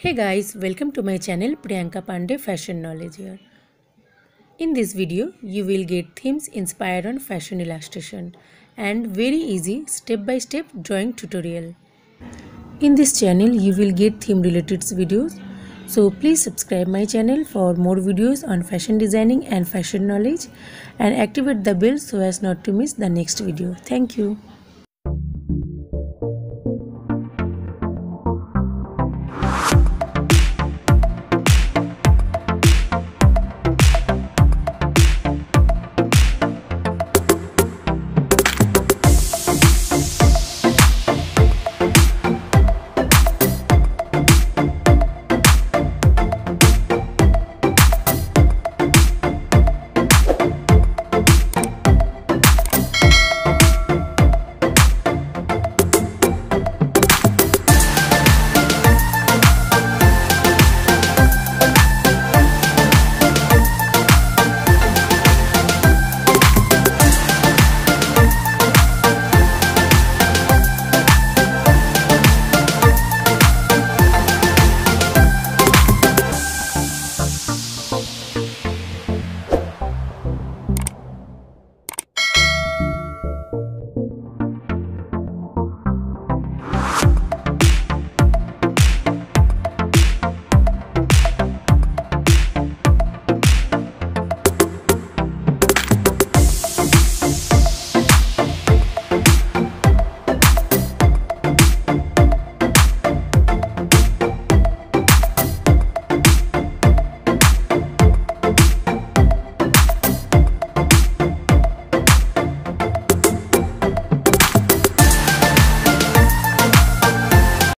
Hey guys, welcome to my channel Priyanka Pandey Fashion Knowledge here. In this video, you will get themes inspired on fashion illustration and very easy step-by-step drawing tutorial. In this channel, you will get theme related videos. So please subscribe my channel for more videos on fashion designing and fashion knowledge and activate the bell so as not to miss the next video. Thank you.